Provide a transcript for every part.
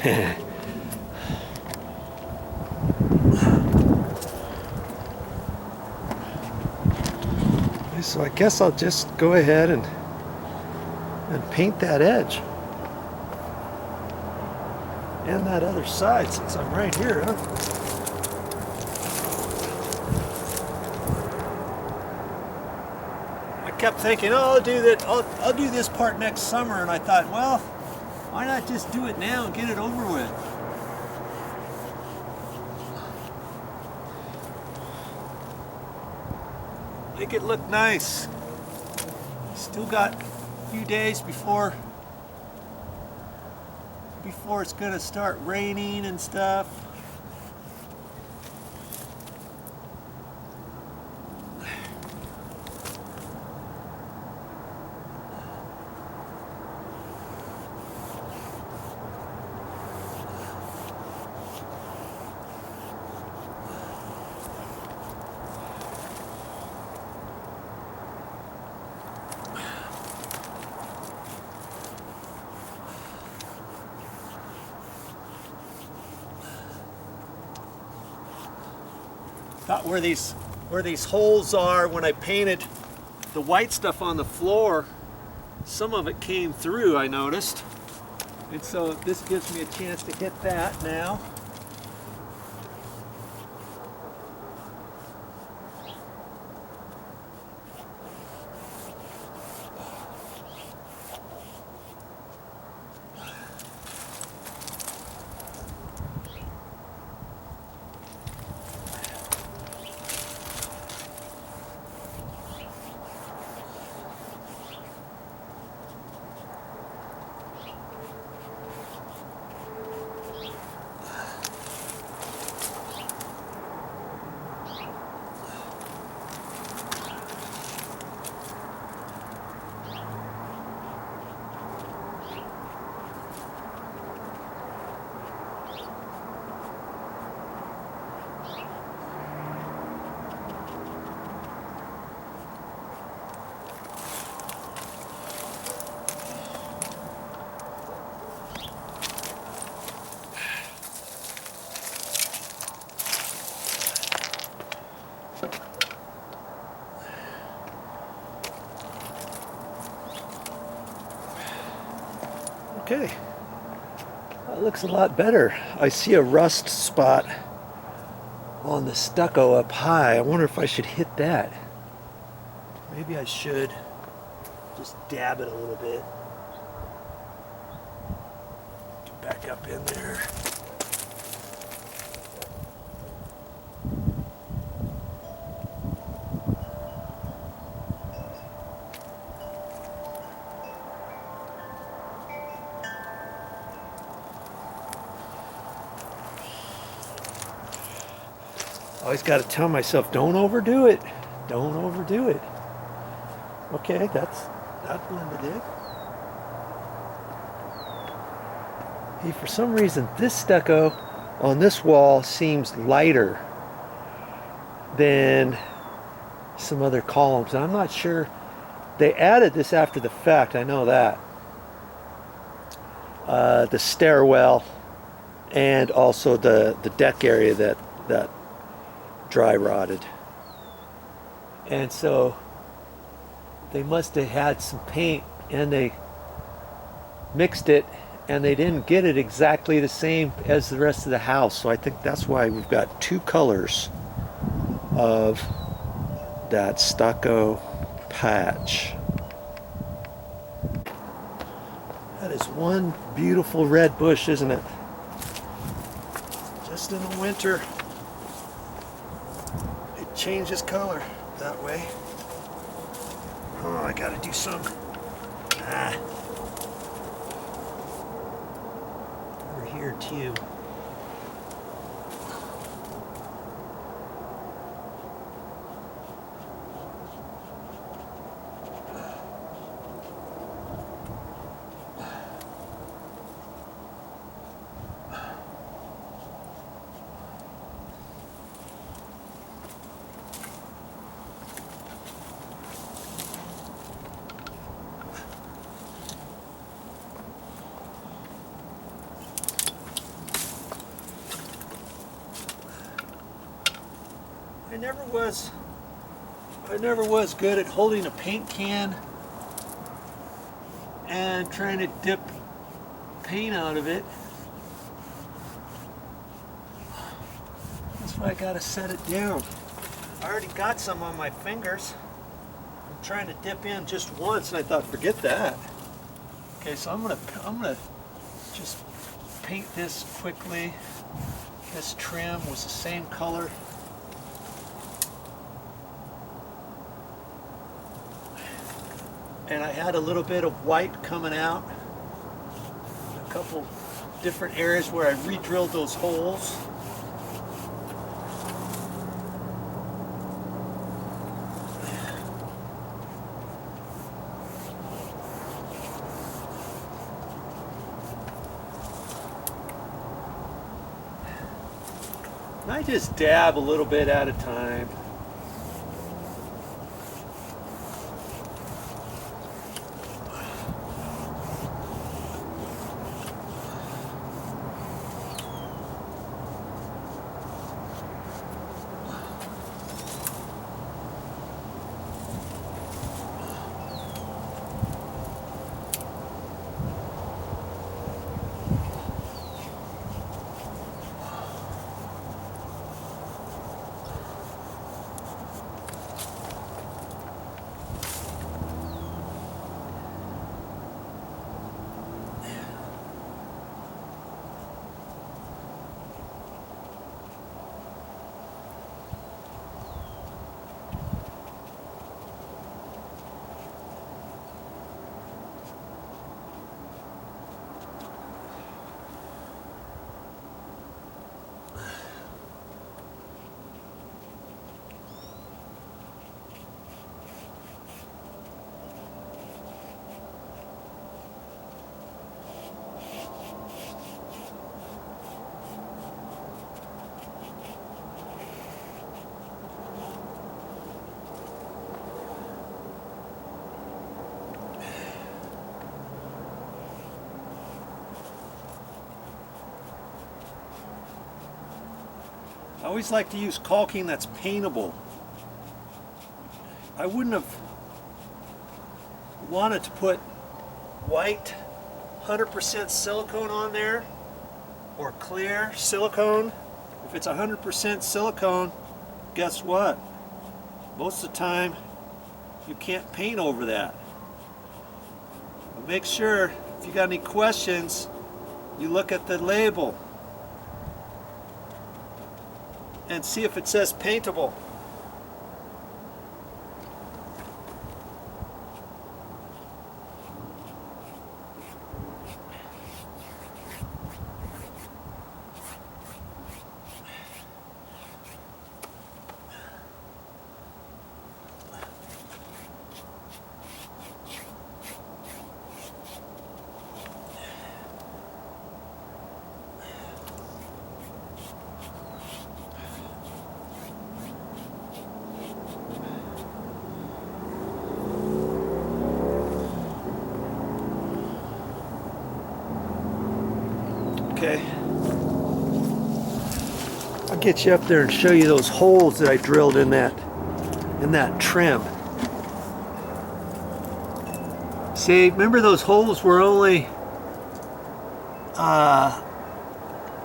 So I guess I'll just go ahead and paint that edge. And that other side, since I'm right here, huh? I kept thinking, oh, I'll do this part next summer, and I thought, well, why not just do it now and get it over with? Make it look nice. Still got a few days before it's gonna start raining and stuff. Thought where these holes are, when I painted the white stuff on the floor, some of it came through, I noticed. And so this gives me a chance to hit that now. Okay, that looks a lot better. I see a rust spot on the stucco up high. I wonder if I should hit that. Maybe I should just dab it a little bit. Get back up in there. Always got to tell myself, don't overdo it. Don't overdo it. Okay, that blended in. Hey, for some reason, this stucco on this wall seems lighter than some other columns. I'm not sure. They added this after the fact, I know that. The stairwell and also the deck area that dry rotted. And so they must have had some paint and they mixed it and they didn't get it exactly the same as the rest of the house. So I think that's why we've got two colors of that stucco patch. That is one beautiful red bush, isn't it? Just in the winter, it changes color that way. Oh, I gotta do some. Over here too. I never was good at holding a paint can and trying to dip paint out of it. That's why I gotta set it down. I already got some on my fingers. I'm trying to dip in just once and I thought, forget that. Okay, so I'm gonna just paint this quickly. This trim was the same color. And I had a little bit of white coming out. A couple different areas where I re-drilled those holes. And I just dab a little bit at a time. I always like to use caulking that's paintable. I wouldn't have wanted to put white 100% silicone on there or clear silicone. If it's 100% silicone, guess what? Most of the time you can't paint over that. But make sure if you got any questions, you look at the label and see if it says paintable. Okay, I'll get you up there and show you those holes that I drilled in that trim. See, remember those holes were only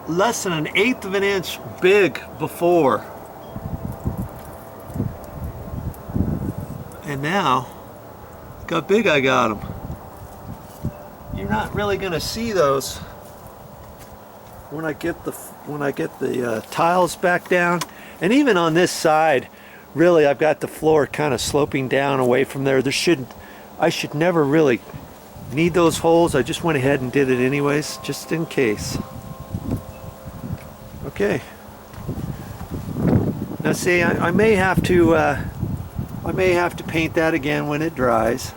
less than 1/8 of an inch big before, and now look how big I got them. You're not really going to see those when I get the tiles back down. And even on this side, really I've got the floor kind of sloping down away from there. I should never really need those holes. I just went ahead and did it anyways, just in case. Okay. Now see, I may have to paint that again when it dries.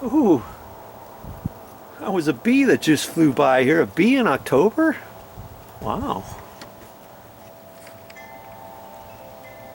Ooh. That was a bee that just flew by here. A bee in October? Wow.